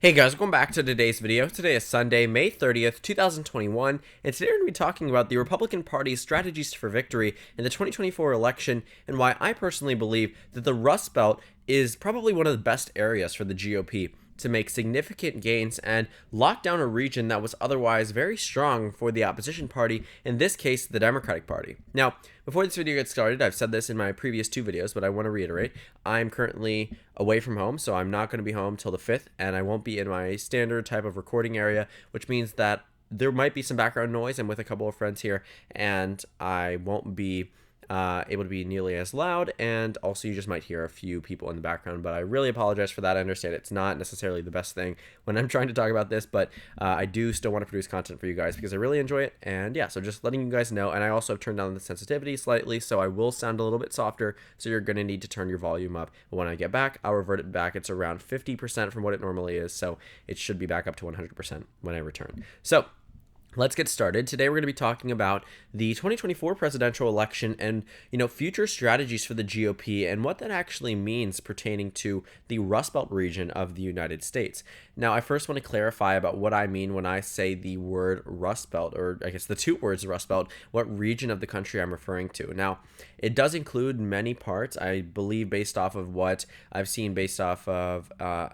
Hey guys, welcome back to today's video. Today is Sunday, May 30th, 2021, and today we're going to be talking about the Republican Party's strategies for victory in the 2024 election and why I personally believe that the Rust Belt is probably one of the best areas for the GOP to make significant gains and lock down a region that was otherwise very strong for the opposition party, in this case, the Democratic Party. Now, before this video gets started, I've said this in my previous two videos, but I want to reiterate, I'm currently away from home, so I'm not going to be home till the 5th, and I won't be in my standard type of recording area, which means that there might be some background noise. I'm with a couple of friends here, and I won't be able to be nearly as loud, and also you just might hear a few people in the background, but I really apologize for that. I understand it's not necessarily the best thing when I'm trying to talk about this, but I do still want to produce content for you guys because I really enjoy it, and yeah, so just letting you guys know. And I also have turned down the sensitivity slightly, so I will sound a little bit softer, so you're going to need to turn your volume up. But when I get back, I'll revert it back. It's around 50% from what it normally is, so it should be back up to 100% when I return. So let's get started. Today we're going to be talking about the 2024 presidential election and, future strategies for the GOP and what that actually means pertaining to the Rust Belt region of the United States. Now, I first want to clarify about what I mean when I say the word Rust Belt, or I guess the two words Rust Belt, what region of the country I'm referring to. Now, it does include many parts, I believe, based off of what I've seen based off of a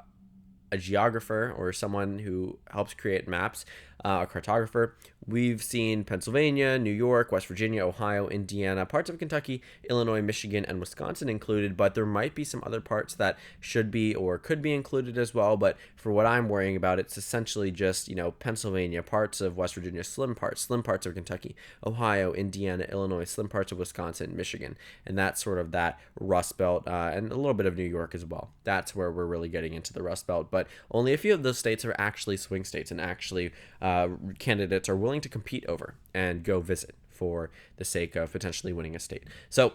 geographer or someone who helps create maps, a cartographer. We've seen Pennsylvania, New York, West Virginia, Ohio, Indiana, parts of Kentucky, Illinois, Michigan, and Wisconsin included, but there might be some other parts that should be or could be included as well. But for what I'm worrying about, it's essentially just, Pennsylvania, parts of West Virginia, slim parts of Kentucky, Ohio, Indiana, Illinois, slim parts of Wisconsin, Michigan, and that's sort of that Rust Belt, and a little bit of New York as well. That's where we're really getting into the Rust Belt, but only a few of those states are actually swing states and actually candidates are willing to compete over and go visit for the sake of potentially winning a state. So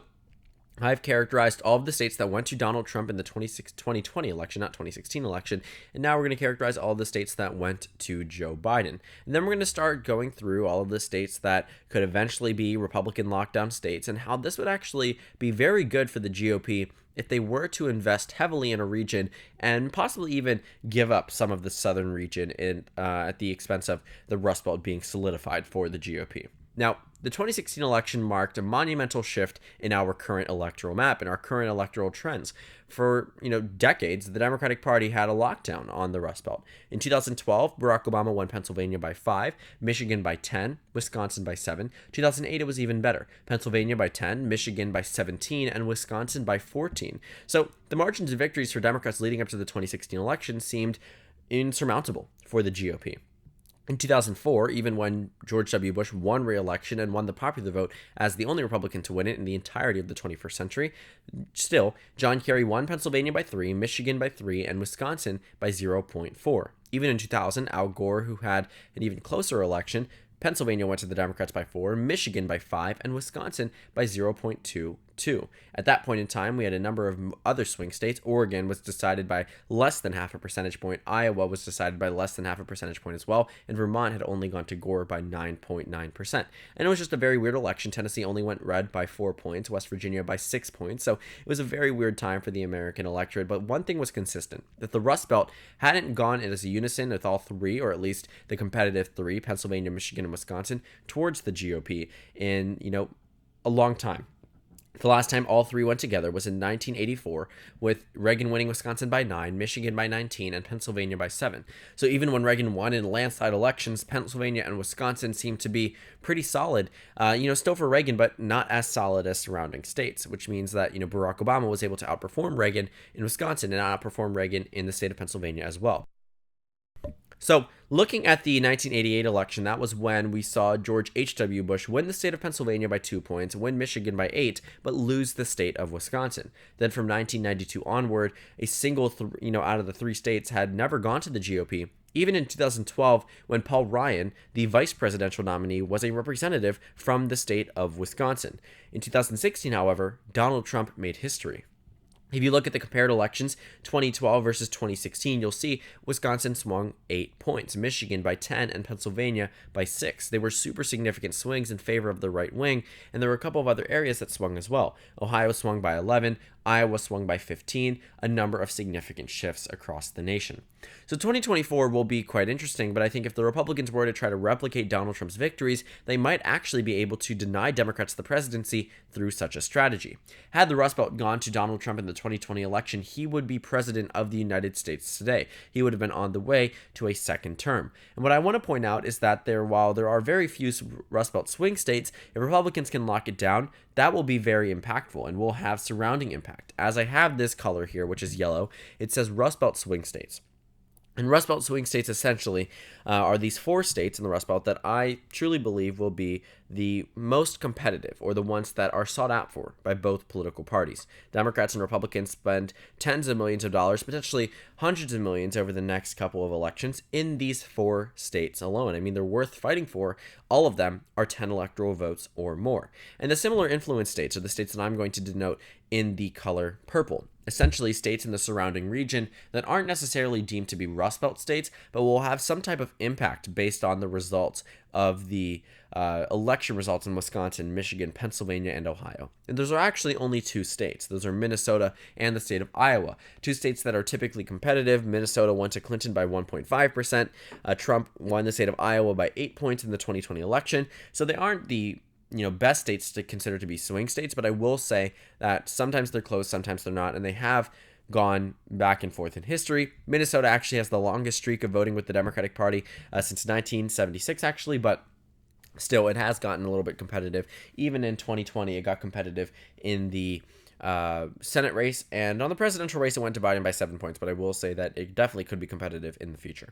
I've characterized all of the states that went to Donald Trump in the 2020 election, not 2016 election, and now we're going to characterize all of the states that went to Joe Biden. And then we're going to start going through all of the states that could eventually be Republican lockdown states and how this would actually be very good for the GOP if they were to invest heavily in a region and possibly even give up some of the southern region at the expense of the Rust Belt being solidified for the GOP. Now, the 2016 election marked a monumental shift in our current electoral map and our current electoral trends. For, decades, the Democratic Party had a lockdown on the Rust Belt. In 2012, Barack Obama won Pennsylvania by 5, Michigan by 10, Wisconsin by 7. 2008, it was even better. Pennsylvania by 10, Michigan by 17, and Wisconsin by 14. So the margins of victories for Democrats leading up to the 2016 election seemed insurmountable for the GOP. In 2004, even when George W. Bush won re-election and won the popular vote as the only Republican to win it in the entirety of the 21st century, still, John Kerry won Pennsylvania by 3, Michigan by 3, and Wisconsin by 0.4. Even in 2000, Al Gore, who had an even closer election, Pennsylvania went to the Democrats by 4, Michigan by 5, and Wisconsin by 0.22. At that point in time, we had a number of other swing states. Oregon was decided by less than half a percentage point. Iowa was decided by less than half a percentage point as well. And Vermont had only gone to Gore by 9.9%. And it was just a very weird election. Tennessee only went red by 4 points. West Virginia by 6 points. So it was a very weird time for the American electorate. But one thing was consistent, that the Rust Belt hadn't gone as a unison with all three, or at least the competitive three, Pennsylvania, Michigan, and Wisconsin, towards the GOP in, a long time. The last time all three went together was in 1984, with Reagan winning Wisconsin by 9, Michigan by 19, and Pennsylvania by 7. So even when Reagan won in landslide elections, Pennsylvania and Wisconsin seemed to be pretty solid, still for Reagan, but not as solid as surrounding states, which means that, Barack Obama was able to outperform Reagan in Wisconsin and outperform Reagan in the state of Pennsylvania as well. So, looking at the 1988 election, that was when we saw George H.W. Bush win the state of Pennsylvania by 2 points, win Michigan by 8, but lose the state of Wisconsin. Then from 1992 onward, a single, out of the three states had never gone to the GOP. Even in 2012, when Paul Ryan, the vice presidential nominee, was a representative from the state of Wisconsin. In 2016, however, Donald Trump made history. If you look at the compared elections, 2012 versus 2016, you'll see Wisconsin swung 8 points, Michigan by 10, and Pennsylvania by 6. They were super significant swings in favor of the right wing, and there were a couple of other areas that swung as well. Ohio swung by 11, Iowa swung by 15, a number of significant shifts across the nation. So 2024 will be quite interesting, but I think if the Republicans were to try to replicate Donald Trump's victories, they might actually be able to deny Democrats the presidency through such a strategy. Had the Rust Belt gone to Donald Trump in the 2020 election, he would be president of the United States today. He would have been on the way to a second term. And what I want to point out is that while there are very few Rust Belt swing states, if Republicans can lock it down, that will be very impactful and will have surrounding impact. As I have this color here, which is yellow, it says Rust Belt swing states. And Rust Belt swing states essentially are these 4 states in the Rust Belt that I truly believe will be the most competitive, or the ones that are sought out for by both political parties. Democrats and Republicans spend tens of millions of dollars, potentially hundreds of millions over the next couple of elections in these 4 states alone. I mean, they're worth fighting for. All of them are 10 electoral votes or more. And the similar influence states are the states that I'm going to denote in the color purple. Essentially states in the surrounding region that aren't necessarily deemed to be Rust Belt states, but will have some type of impact based on the results of the election results in Wisconsin, Michigan, Pennsylvania, and Ohio. And those are actually only 2 states. Those are Minnesota and the state of Iowa. 2 states that are typically competitive. Minnesota won to Clinton by 1.5%. Trump won the state of Iowa by 8 points in the 2020 election. So they aren't the best states to consider to be swing states, but I will say that sometimes they're close, sometimes they're not, and they have gone back and forth in history. Minnesota actually has the longest streak of voting with the Democratic Party since 1976, actually, but still, it has gotten a little bit competitive. Even in 2020, it got competitive in the Senate race, and on the presidential race, it went to Biden by 7 points, but I will say that it definitely could be competitive in the future.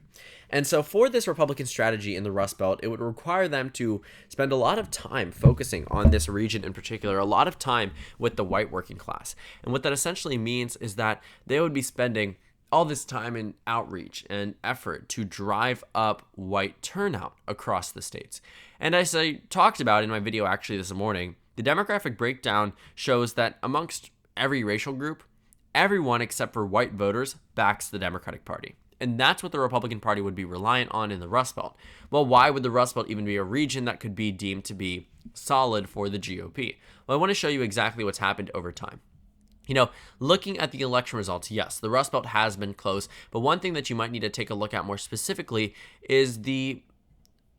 And so for this Republican strategy in the Rust Belt, it would require them to spend a lot of time focusing on this region in particular, a lot of time with the white working class. And what that essentially means is that they would be spending all this time and outreach and effort to drive up white turnout across the states. And as I talked about in my video actually this morning, the demographic breakdown shows that amongst every racial group, everyone except for white voters backs the Democratic Party. And that's what the Republican Party would be reliant on in the Rust Belt. Well, why would the Rust Belt even be a region that could be deemed to be solid for the GOP? Well, I want to show you exactly what's happened over time. Looking at the election results, yes, the Rust Belt has been close, but one thing that you might need to take a look at more specifically is the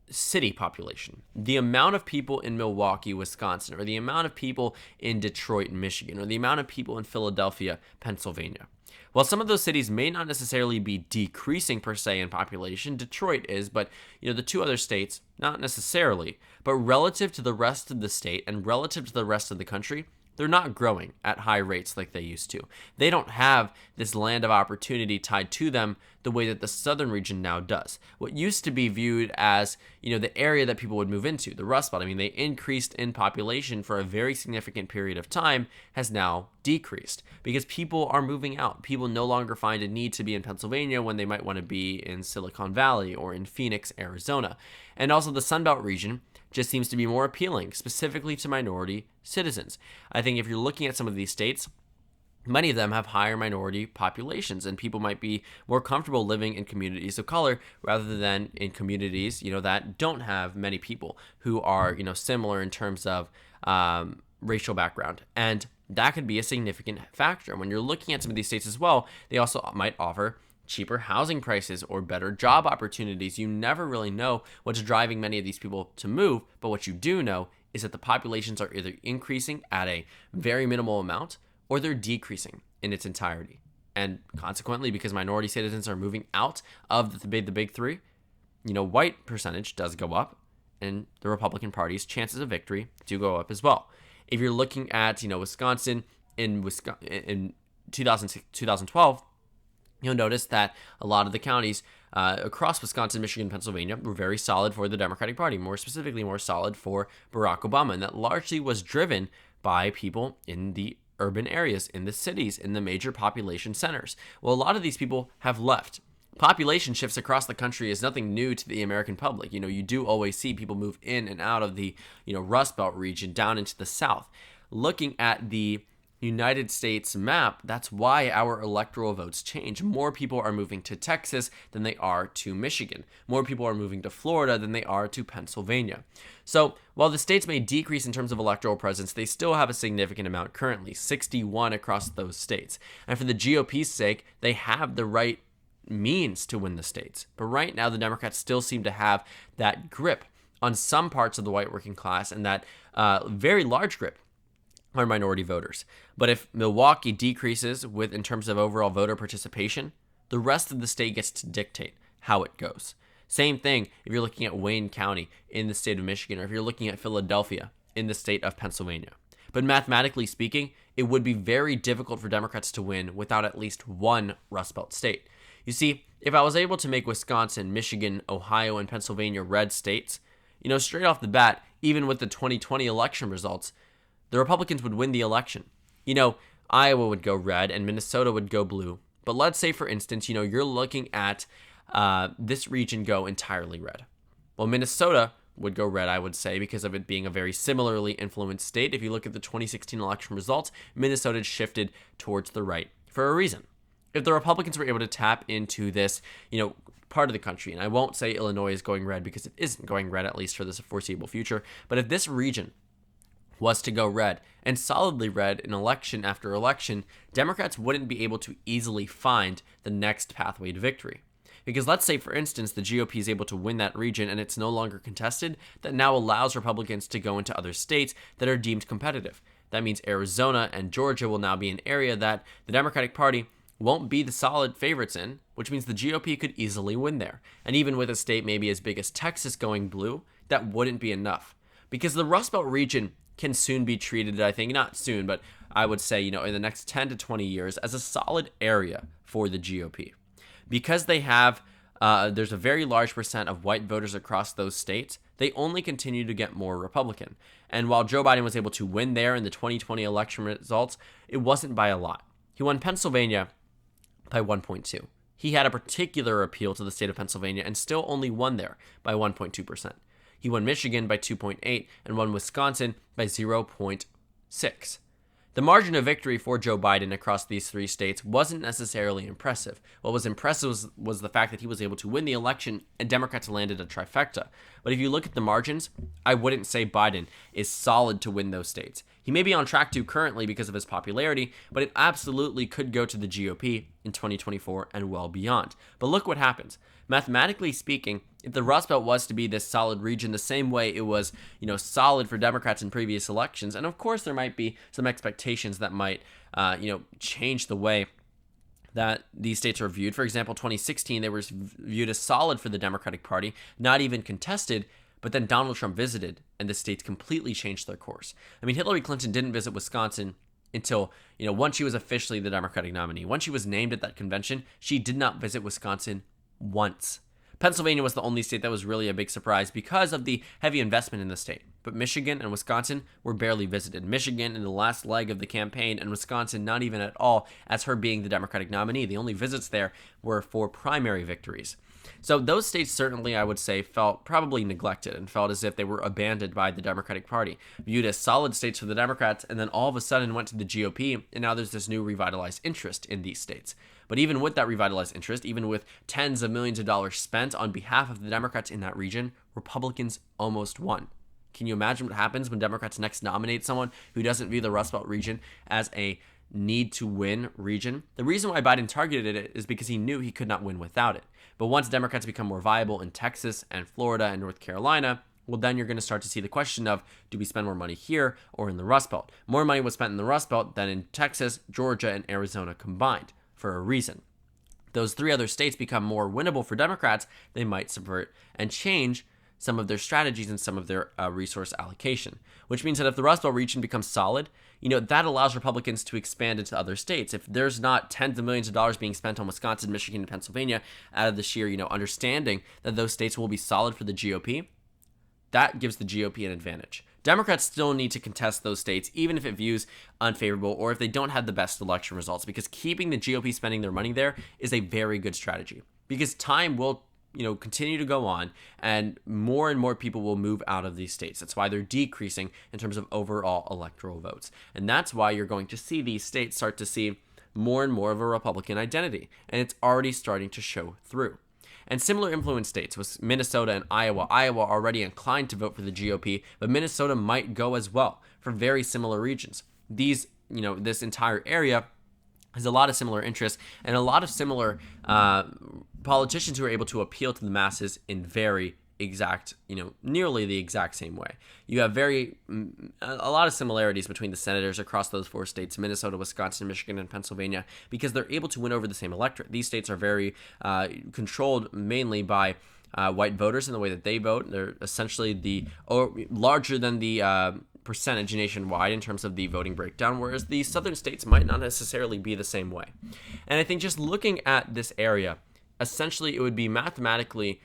city population, the amount of people in Milwaukee, Wisconsin, or the amount of people in Detroit, Michigan, or the amount of people in Philadelphia, Pennsylvania. While some of those cities may not necessarily be decreasing per se in population, Detroit is, but the 2 other states, not necessarily, but relative to the rest of the state and relative to the rest of the country, they're not growing at high rates like they used to. They don't have this land of opportunity tied to them the way that the southern region now does. What used to be viewed as, the area that people would move into, the Rust Belt, they increased in population for a very significant period of time, has now decreased because people are moving out. People no longer find a need to be in Pennsylvania when they might want to be in Silicon Valley or in Phoenix, Arizona. And also the Sun Belt region just seems to be more appealing, specifically to minority citizens. I think if you're looking at some of these states, many of them have higher minority populations, and people might be more comfortable living in communities of color rather than in communities, that don't have many people who are, similar in terms of racial background. And that could be a significant factor. When you're looking at some of these states as well, they also might offer cheaper housing prices or better job opportunities. You never really know what's driving many of these people to move, but what you do know is that the populations are either increasing at a very minimal amount or they're decreasing in its entirety. And consequently, because minority citizens are moving out of the big 3, white percentage does go up, and the Republican Party's chances of victory do go up as well. If you're looking at, Wisconsin in 2012, you'll notice that a lot of the counties across Wisconsin, Michigan, Pennsylvania were very solid for the Democratic Party, more specifically more solid for Barack Obama. And that largely was driven by people in the urban areas, in the cities, in the major population centers. Well, a lot of these people have left. Population shifts across the country is nothing new to the American public. You do always see people move in and out of the, Rust Belt region down into the South. Looking at the United States map, that's why our electoral votes change. More people are moving to Texas than they are to Michigan. More people are moving to Florida than they are to Pennsylvania. So while the states may decrease in terms of electoral presence, they still have a significant amount currently, 61 across those states. And for the GOP's sake, they have the right means to win the states. But right now, the Democrats still seem to have that grip on some parts of the white working class and that very large grip on minority voters. But if Milwaukee decreases in terms of overall voter participation, the rest of the state gets to dictate how it goes. Same thing if you're looking at Wayne County in the state of Michigan, or if you're looking at Philadelphia in the state of Pennsylvania. But mathematically speaking, it would be very difficult for Democrats to win without at least one Rust Belt state. You see, if I was able to make Wisconsin, Michigan, Ohio, and Pennsylvania red states, straight off the bat, even with the 2020 election results, the Republicans would win the election. Iowa would go red and Minnesota would go blue. But let's say, for instance, you're looking at this region go entirely red. Well, Minnesota would go red, I would say, because of it being a very similarly influenced state. If you look at the 2016 election results, Minnesota shifted towards the right for a reason. If the Republicans were able to tap into this, part of the country, and I won't say Illinois is going red because it isn't going red, at least for this foreseeable future, but if this region was to go red, and solidly red in election after election, Democrats wouldn't be able to easily find the next pathway to victory. Because let's say, for instance, the GOP is able to win that region and it's no longer contested, that now allows Republicans to go into other states that are deemed competitive. That means Arizona and Georgia will now be an area that the Democratic Party won't be the solid favorites in, which means the GOP could easily win there. And even with a state maybe as big as Texas going blue, that wouldn't be enough. Because the Rust Belt region can soon be treated, I think, not soon, but I would say, in the next 10 to 20 years as a solid area for the GOP. Because they have, there's a very large percent of white voters across those states, they only continue to get more Republican. And while Joe Biden was able to win there in the 2020 election results, it wasn't by a lot. He won Pennsylvania by 1.2. He had a particular appeal to the state of Pennsylvania and still only won there by 1.2%. He won Michigan by 2.8 and won Wisconsin by 0.6. The margin of victory for Joe Biden across these three states wasn't necessarily impressive. What was impressive was the fact that he was able to win the election and Democrats landed a trifecta. But if you look at the margins, I wouldn't say Biden is solid to win those states. He may be on track to currently because of his popularity, but it absolutely could go to the GOP in 2024 and well beyond. But look what happens. Mathematically speaking, if the Rust Belt was to be this solid region the same way it was, solid for Democrats in previous elections, and of course there might be some expectations that might, change the way that these states are viewed. For example, 2016, they were viewed as solid for the Democratic Party, not even contested, but then Donald Trump visited and the states completely changed their course. I mean, Hillary Clinton didn't visit Wisconsin until, once she was officially the Democratic nominee. Once she was named at that convention, she did not visit Wisconsin once. Pennsylvania was the only state that was really a big surprise because of the heavy investment in the state. But Michigan and Wisconsin were barely visited. Michigan in the last leg of the campaign, and Wisconsin not even at all, as her being the Democratic nominee. The only visits there were for primary victories. So those states certainly, I would say, felt probably neglected and felt as if they were abandoned by the Democratic Party, viewed as solid states for the Democrats, and then all of a sudden went to the GOP, and now there's this new revitalized interest in these states. But even with that revitalized interest, even with tens of millions of dollars spent on behalf of the Democrats in that region, Republicans almost won. Can you imagine what happens when Democrats next nominate someone who doesn't view the Rust Belt region as a need-to-win region? The reason why Biden targeted it is because he knew he could not win without it. But once Democrats become more viable in Texas and Florida and North Carolina, well, then you're going to start to see the question of, do we spend more money here or in the Rust Belt? More money was spent in the Rust Belt than in Texas, Georgia, and Arizona combined, for a reason. Those three other states become more winnable for Democrats, they might subvert and change some of their strategies and some of their resource allocation, which means that if the Rust Belt region becomes solid, that allows Republicans to expand into other states. If there's not tens of millions of dollars being spent on Wisconsin, Michigan, and Pennsylvania out of the sheer, understanding that those states will be solid for the GOP, that gives the GOP an advantage. Democrats still need to contest those states, even if it views unfavorable or if they don't have the best election results, because keeping the GOP spending their money there is a very good strategy. Because time will continue to go on, and more people will move out of these states. That's why they're decreasing in terms of overall electoral votes. And that's why you're going to see these states start to see more and more of a Republican identity. And it's already starting to show through. And similar influence states with Minnesota and Iowa. Iowa already inclined to vote for the GOP, but Minnesota might go as well for very similar regions. This entire area has a lot of similar interests and a lot of similar politicians who are able to appeal to the masses in very exact, nearly the exact same way. You have a lot of similarities between the senators across those 4 states, Minnesota, Wisconsin, Michigan, and Pennsylvania, because they're able to win over the same electorate. These states are very controlled mainly by white voters in the way that they vote. They're essentially larger than the percentage nationwide in terms of the voting breakdown, whereas the southern states might not necessarily be the same way. And I think just looking at this area, essentially it would be mathematically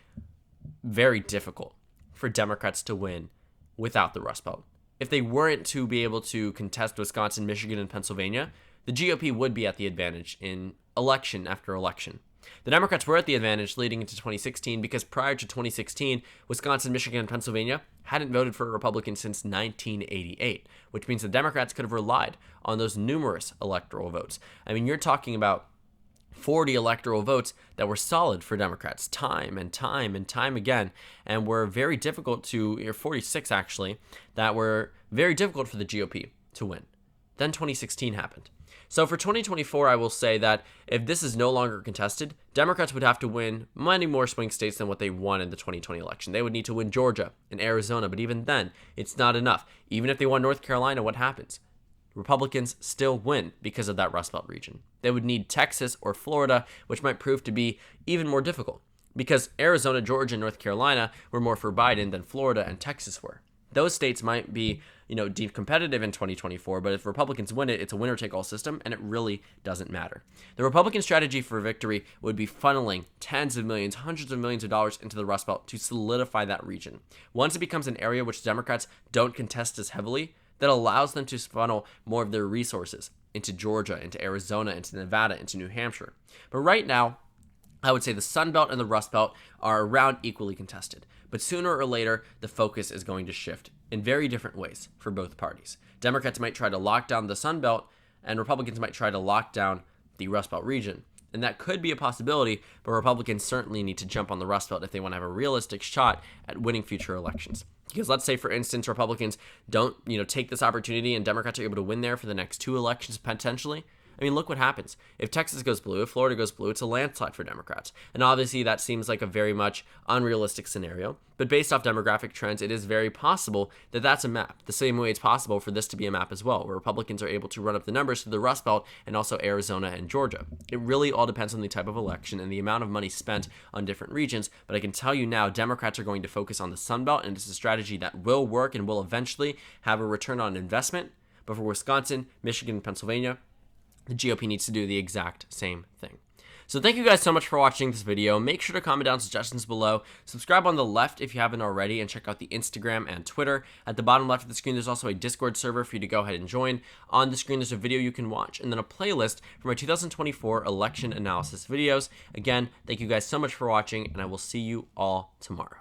very difficult for Democrats to win without the Rust Belt. If they weren't to be able to contest Wisconsin, Michigan, and Pennsylvania, the GOP would be at the advantage in election after election. The Democrats were at the advantage leading into 2016 because prior to 2016, Wisconsin, Michigan, and Pennsylvania hadn't voted for a Republican since 1988, which means the Democrats could have relied on those numerous electoral votes. I mean, you're talking about 40 electoral votes that were solid for Democrats time and time again, and were very difficult 46 actually, that were very difficult for the GOP to win. Then 2016 happened. So for 2024, I will say that if this is no longer contested, Democrats would have to win many more swing states than what they won in the 2020 election. They would need to win Georgia and Arizona, but even then, it's not enough. Even if they won North Carolina, what happens? Republicans still win because of that Rust Belt region. They would need Texas or Florida, which might prove to be even more difficult because Arizona, Georgia, and North Carolina were more for Biden than Florida and Texas were. Those states might be, deemed competitive in 2024, but if Republicans win it, it's a winner-take-all system, and it really doesn't matter. The Republican strategy for victory would be funneling tens of millions, hundreds of millions of dollars into the Rust Belt to solidify that region. Once it becomes an area which Democrats don't contest as heavily, that allows them to funnel more of their resources into Georgia, into Arizona, into Nevada, into New Hampshire. But right now, I would say the Sun Belt and the Rust Belt are around equally contested. But sooner or later, the focus is going to shift in very different ways for both parties. Democrats might try to lock down the Sun Belt, and Republicans might try to lock down the Rust Belt region. And that could be a possibility, but Republicans certainly need to jump on the Rust Belt if they want to have a realistic shot at winning future elections. Because let's say, for instance, Republicans don't, take this opportunity and Democrats are able to win there for the next 2 elections potentially. I mean, look what happens. If Texas goes blue, if Florida goes blue, it's a landslide for Democrats. And obviously that seems like a very much unrealistic scenario. But based off demographic trends, it is very possible that that's a map. The same way it's possible for this to be a map as well, where Republicans are able to run up the numbers to the Rust Belt and also Arizona and Georgia. It really all depends on the type of election and the amount of money spent on different regions. But I can tell you now, Democrats are going to focus on the Sun Belt, and it's a strategy that will work and will eventually have a return on investment. But for Wisconsin, Michigan, and Pennsylvania, the GOP needs to do the exact same thing. So thank you guys so much for watching this video. Make sure to comment down suggestions below. Subscribe on the left if you haven't already, and check out the Instagram and Twitter. At the bottom left of the screen, there's also a Discord server for you to go ahead and join. On the screen, there's a video you can watch, and then a playlist for my 2024 election analysis videos. Again, thank you guys so much for watching, and I will see you all tomorrow.